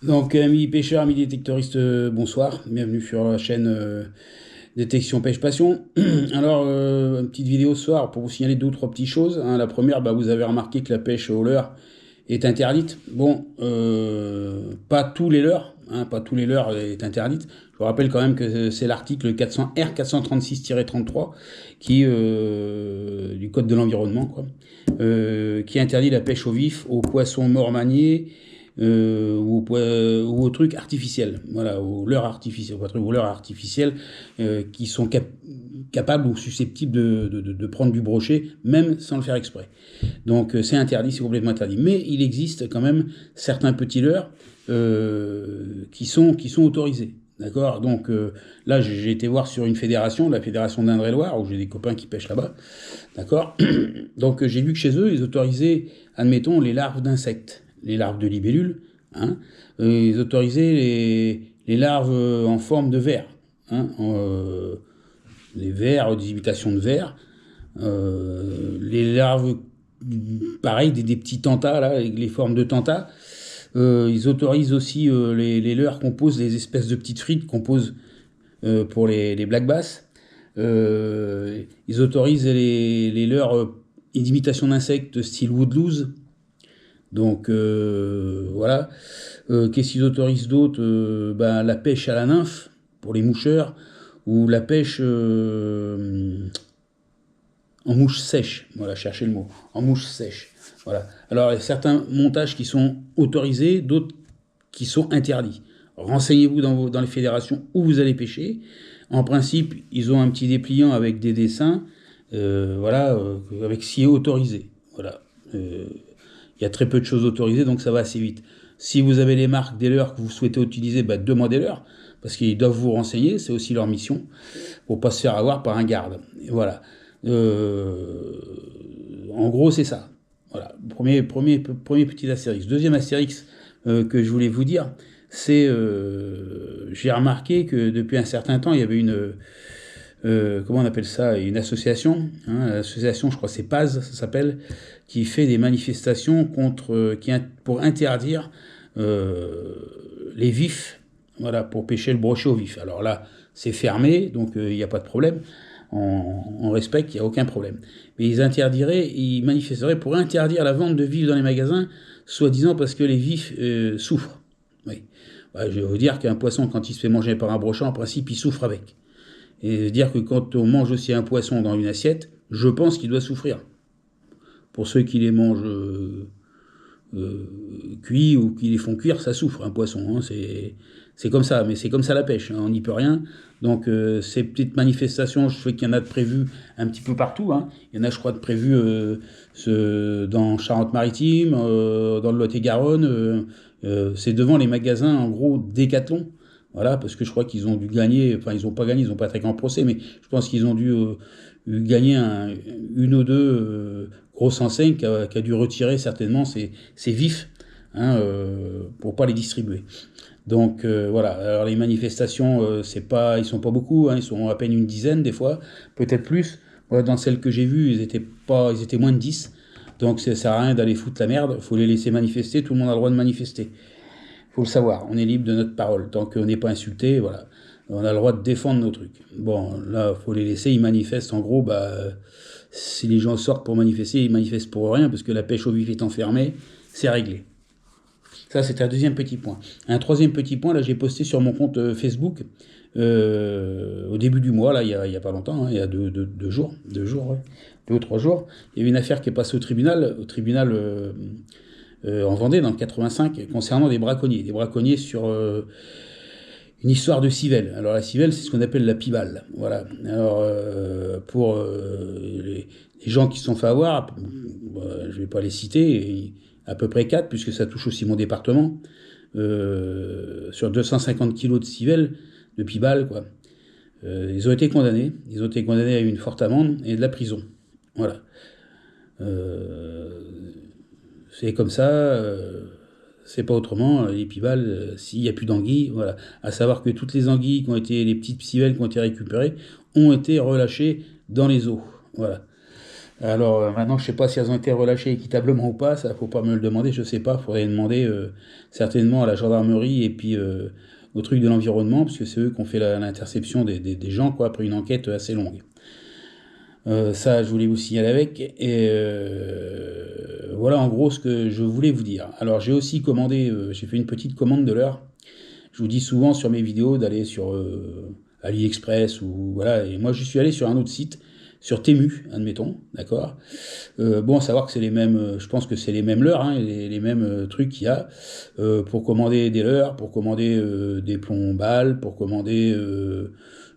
Donc, amis pêcheurs, amis détectoristes, bonsoir. Bienvenue sur la chaîne Détection Pêche Passion. Alors, une petite vidéo ce soir pour vous signaler deux ou trois petites choses, hein. La première, bah, vous avez remarqué que la pêche au leurre est interdite. Bon, pas tous les leurres, hein, pas tous les leurres est interdite. Je vous rappelle quand même que c'est l'article 400 R 436-33 qui du Code de l'environnement, quoi, qui interdit la pêche au vif, aux poissons morts maniés ou aux trucs artificiels, voilà, aux leurres artificiels, aux leurres artificiels qui sont capables ou susceptibles de prendre du brochet, même sans le faire exprès. Donc c'est interdit, c'est complètement interdit. Mais il existe quand même certains petits leurres qui sont autorisés. D'accord. Donc là, j'ai été voir sur une fédération, la fédération d'Indre-et-Loire, où j'ai des copains qui pêchent là-bas. D'accord. Donc j'ai vu que chez eux, ils autorisaient, admettons, les larves d'insectes, les larves de libellules, hein. Ils autorisaient les larves en forme de vers, hein, les vers, des imitations de vers, les larves, pareil, des petits tentats, là, avec les formes de tentats. Ils autorisent aussi les leurres qu'on pose, les espèces de petites frites qu'on pose pour les black bass. Ils autorisent les leurres d'imitation d'insectes style woodlouse. Donc voilà. Qu'est-ce qu'ils autorisent d'autre? Ben, la pêche à la nymphe pour les moucheurs ou la pêche en mouche sèche. Voilà, cherchez le mot. En mouche sèche. Voilà. Alors, il y a certains montages qui sont autorisés, d'autres qui sont interdits. Renseignez-vous dans les fédérations où vous allez pêcher. En principe, ils ont un petit dépliant avec des dessins, voilà, avec ce qui est autorisé. Voilà. Il y a très peu de choses autorisées, donc ça va assez vite. Si vous avez les marques des leurres que vous souhaitez utiliser, bah, demandez-leur, parce qu'ils doivent vous renseigner, c'est aussi leur mission, pour pas se faire avoir par un garde. Et voilà. En gros, c'est ça. Voilà. Premier petit astérix. Deuxième astérix que je voulais vous dire, c'est j'ai remarqué que depuis un certain temps, il y avait comment on appelle ça, une association, hein, l'association, je crois que c'est PAZ, ça s'appelle, qui fait des manifestations pour interdire les vifs, voilà, pour pêcher le brochet au vif. Alors là, c'est fermé, donc il n'y a pas de problème. On respecte, il n'y a aucun problème. Mais ils manifesteraient pour interdire la vente de vifs dans les magasins, soi-disant parce que les vifs souffrent. Oui. Ouais, je vais vous dire qu'un poisson, quand il se fait manger par un brochet, en principe, il souffre avec. Et dire que quand on mange aussi un poisson dans une assiette, je pense qu'il doit souffrir. Pour ceux qui les mangent cuits ou qui les font cuire, ça souffre un poisson, hein. C'est comme ça, mais c'est comme ça la pêche, hein, on n'y peut rien. Donc ces petites manifestations, je sais qu'il y en a de prévues un petit peu partout, hein. Il y en a, je crois, de prévues dans Charente-Maritime, dans le Lot-et-Garonne. C'est devant les magasins, en gros, Décathlon. Voilà, parce que je crois qu'ils ont dû gagner, enfin ils n'ont pas gagné, ils n'ont pas très grand procès, mais je pense qu'ils ont dû gagner une ou deux grosses enseignes qui a dû retirer certainement ces vifs, hein, pour pas les distribuer. Donc voilà. Alors les manifestations, ils sont pas beaucoup, hein, ils sont à peine une dizaine des fois, peut-être plus. Voilà, dans celles que j'ai vues, ils étaient moins de 10. Donc ça sert à rien d'aller foutre la merde. Faut les laisser manifester. Tout le monde a le droit de manifester. Faut le savoir. On est libre de notre parole tant qu'on n'est pas insulté. Voilà. On a le droit de défendre nos trucs. Bon, là, faut les laisser. Ils manifestent. En gros, bah, si les gens sortent pour manifester, ils manifestent pour rien parce que la pêche au vif est enfermée. C'est réglé. Ça, c'est un deuxième petit point. Un troisième petit point, là, j'ai posté sur mon compte Facebook au début du mois, là, il y a pas longtemps, hein, il y a deux jours, ouais, 2 ou 3 jours. Il y a eu une affaire qui est passée au tribunal en Vendée, dans le 85, concernant des braconniers sur une histoire de civelle. Alors la civelle, c'est ce qu'on appelle la pibale. Voilà. Alors pour les gens qui se sont fait avoir, je vais pas les citer, à peu près 4, puisque ça touche aussi mon département, sur 250 kilos de civelle, de pibale, quoi. Ils ont été condamnés. Ils ont été condamnés à une forte amende et de la prison. Voilà. Euh, c'est comme ça. C'est pas autrement. Les pibales, s'il n'y a plus d'anguilles, voilà. À savoir que toutes les anguilles les petites civelles qui ont été récupérées, ont été relâchées dans les eaux. Voilà. Alors maintenant, je sais pas si elles ont été relâchées équitablement ou pas, ça faut pas me le demander, je sais pas, faudrait demander certainement à la gendarmerie et puis au truc de l'environnement, parce que c'est eux qui ont fait l'interception des gens, quoi, après une enquête assez longue. Ça, je voulais vous signaler avec. Et voilà en gros ce que je voulais vous dire. Alors j'ai aussi commandé, j'ai fait une petite commande de l'heure. Je vous dis souvent sur mes vidéos d'aller sur AliExpress ou voilà. Et moi je suis allé sur un autre site, sur Temu, admettons, d'accord. Bon, à savoir que c'est les mêmes, je pense que c'est les mêmes leurres, hein, les mêmes trucs qu'il y a pour commander des leurres, pour commander des plombs balles, pour commander,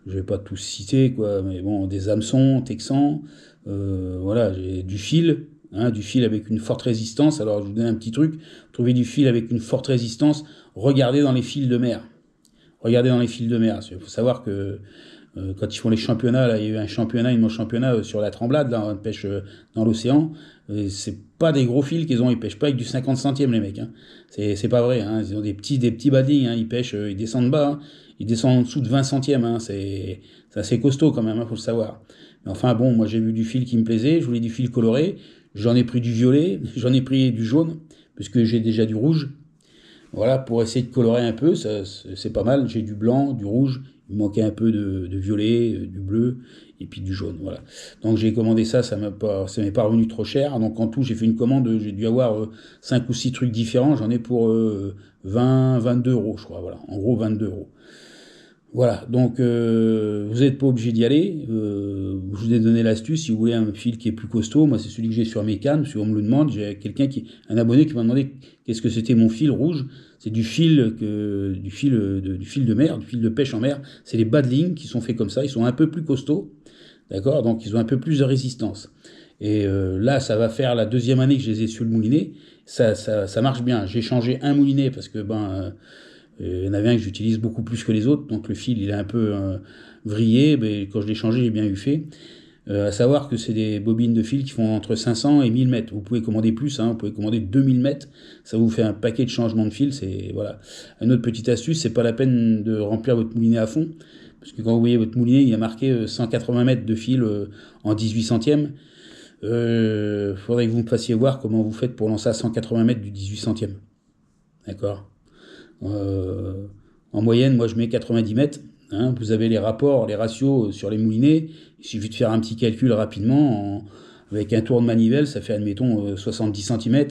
je vais pas tous citer quoi, mais bon, des hameçons, texans, voilà, j'ai du fil. Hein, du fil avec une forte résistance. Alors, je vous donne un petit truc. Trouver du fil avec une forte résistance, regardez dans les fils de mer. Regardez dans les fils de mer. Il faut savoir que quand ils font les championnats, là, il y a eu un championnat, une championnat sur la Tremblade, là, on pêche dans l'océan. C'est pas des gros fils qu'ils ont, ils pêchent pas avec du 50 centièmes, les mecs. Hein. C'est pas vrai. Hein. Ils ont des petits badings, hein. Ils pêchent, ils descendent bas, hein. Ils descendent en dessous de 20 centièmes. Hein. C'est assez costaud quand même, hein, faut le savoir. Mais enfin bon, moi j'ai vu du fil qui me plaisait, je voulais du fil coloré. J'en ai pris du violet, j'en ai pris du jaune, puisque j'ai déjà du rouge. Voilà, pour essayer de colorer un peu, c'est pas mal. J'ai du blanc, du rouge, il me manquait un peu de violet, du bleu, et puis du jaune. Voilà. Donc j'ai commandé ça, ça m'est pas revenu trop cher. Donc en tout, j'ai fait une commande, j'ai dû avoir 5 ou 6 trucs différents. J'en ai pour 22 euros, je crois. Voilà, en gros 22 euros. Voilà, donc vous n'êtes pas obligé d'y aller. Je vous ai donné l'astuce. Si vous voulez un fil qui est plus costaud, moi c'est celui que j'ai sur mes cannes, parce qu'on me le demande. J'ai un abonné qui m'a demandé qu'est-ce que c'était mon fil rouge. C'est du fil du fil de mer, du fil de pêche en mer. C'est les badlings qui sont faits comme ça. Ils sont un peu plus costauds, d'accord. Donc ils ont un peu plus de résistance. Et là, ça va faire la deuxième année que je les ai sur le moulinet. Ça marche bien. J'ai changé un moulinet parce que il y en avait un que j'utilise beaucoup plus que les autres, donc le fil il est un peu vrillé, mais quand je l'ai changé, j'ai bien eu fait. À savoir que c'est des bobines de fil qui font entre 500 et 1000 mètres. Vous pouvez commander plus, hein, vous pouvez commander 2000 mètres, ça vous fait un paquet de changements de fil. C'est voilà. Une autre petite astuce, c'est pas la peine de remplir votre moulinet à fond, parce que quand vous voyez votre moulinet, il y a marqué 180 mètres de fil en 18 centièmes. Faudrait que vous me fassiez voir comment vous faites pour lancer à 180 mètres du 18 centièmes. D'accord. En moyenne, moi je mets 90 mètres. Hein, vous avez les rapports, les ratios sur les moulinets. Il suffit de faire un petit calcul rapidement. Avec un tour de manivelle, ça fait, admettons, 70 cm.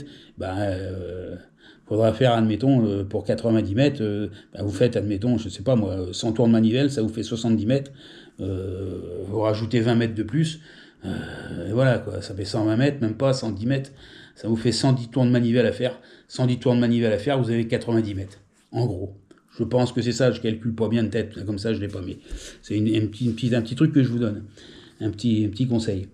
Faudra faire, admettons, pour 90 mètres, vous faites, admettons, je sais pas moi, 100 tours de manivelle, ça vous fait 70 mètres. Vous rajoutez 20 mètres de plus. Et voilà, quoi, ça fait 120 mètres, même pas 110 mètres. Ça vous fait 110 tours de manivelle à faire. 110 tours de manivelle à faire, vous avez 90 mètres. En gros. Je pense que c'est ça, je calcule pas bien de tête, comme ça je l'ai pas mis. C'est un petit truc que je vous donne. Un petit conseil.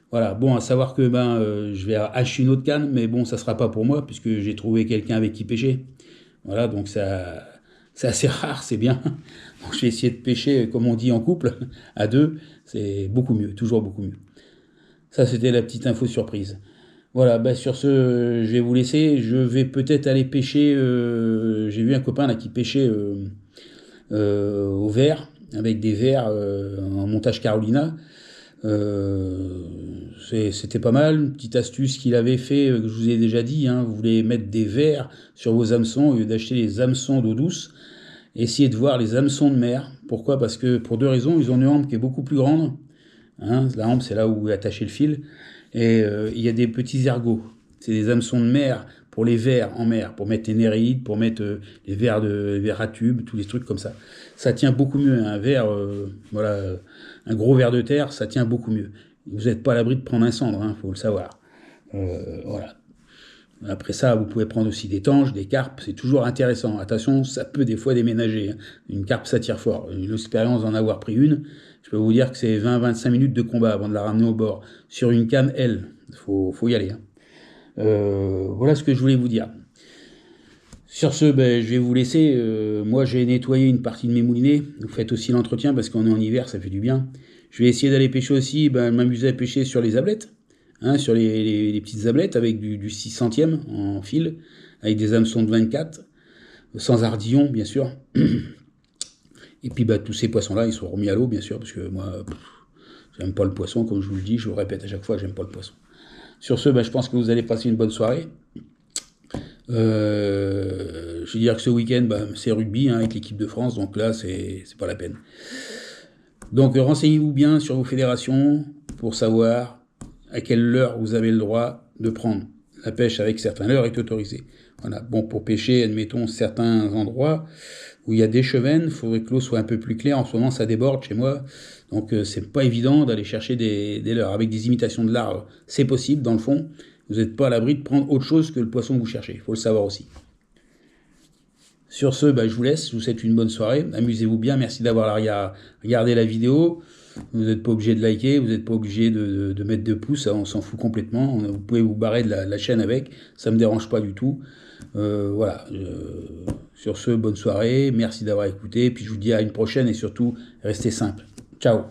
Voilà, bon, à savoir que je vais acheter une autre canne, mais bon, ça sera pas pour moi, puisque j'ai trouvé quelqu'un avec qui pêcher. Voilà, donc ça, c'est assez rare, c'est bien. Donc je vais essayer de pêcher, comme on dit, en couple, à deux. C'est beaucoup mieux, toujours beaucoup mieux. Ça, c'était la petite info surprise. Voilà, sur ce, je vais vous laisser. Je vais peut-être aller pêcher. J'ai vu un copain là qui pêchait au verre, avec des verres en montage Carolina. C'était pas mal. Une petite astuce qu'il avait fait, que je vous ai déjà dit. Hein, vous voulez mettre des verres sur vos hameçons au lieu d'acheter les hameçons d'eau douce. Essayez de voir les hameçons de mer. Pourquoi? Parce que pour deux raisons. Ils ont une hampe qui est beaucoup plus grande. Hein, la hampe, c'est là où vous attachez le fil. Et il y a des petits ergots. C'est des hameçons de mer pour les vers en mer, pour mettre les néréides, pour mettre les vers à tube, tous les trucs comme ça. Ça tient beaucoup mieux. Un verre, un gros ver de terre, ça tient beaucoup mieux. Vous n'êtes pas à l'abri de prendre un cendre, hein, faut le savoir. Voilà. Après ça, vous pouvez prendre aussi des tanges, des carpes, c'est toujours intéressant. Attention, ça peut des fois déménager. Hein. Une carpe, ça tire fort. J'ai eu l'expérience d'en avoir pris une. Je peux vous dire que c'est 20-25 minutes de combat avant de la ramener au bord. Sur une canne, faut y aller. Hein. Voilà ce que je voulais vous dire. Sur ce, je vais vous laisser. Moi, j'ai nettoyé une partie de mes moulinets. Vous faites aussi l'entretien parce qu'on est en hiver, ça fait du bien. Je vais essayer d'aller pêcher aussi, m'amuser à pêcher sur les ablettes. Hein, sur les petites ablettes avec du 6 centièmes en fil, avec des hameçons de 24, sans ardillon, bien sûr. Et puis tous ces poissons-là, ils sont remis à l'eau, bien sûr, parce que moi, J'aime pas le poisson, comme je vous le dis, je vous le répète à chaque fois, j'aime pas le poisson. Sur ce, je pense que vous allez passer une bonne soirée. Je veux dire que ce week-end, c'est rugby avec l'équipe de France, donc là, c'est pas la peine. Donc renseignez-vous bien sur vos fédérations pour savoir à quelle heure vous avez le droit de prendre. La pêche avec certains leurres est autorisée. Voilà. Bon, pour pêcher, admettons, certains endroits où il y a des chevennes, il faudrait que l'eau soit un peu plus claire. En ce moment, ça déborde chez moi. Donc, c'est pas évident d'aller chercher des leurres. Avec des imitations de larves, c'est possible, dans le fond. Vous n'êtes pas à l'abri de prendre autre chose que le poisson que vous cherchez. Il faut le savoir aussi. Sur ce, je vous laisse. Je vous souhaite une bonne soirée. Amusez-vous bien. Merci d'avoir regardé la vidéo. Vous n'êtes pas obligé de liker, vous n'êtes pas obligé de mettre de pouces, on s'en fout complètement. Vous pouvez vous barrer de la chaîne avec, ça ne me dérange pas du tout. Voilà. Sur ce, bonne soirée, merci d'avoir écouté, puis je vous dis à une prochaine et surtout, restez simple. Ciao.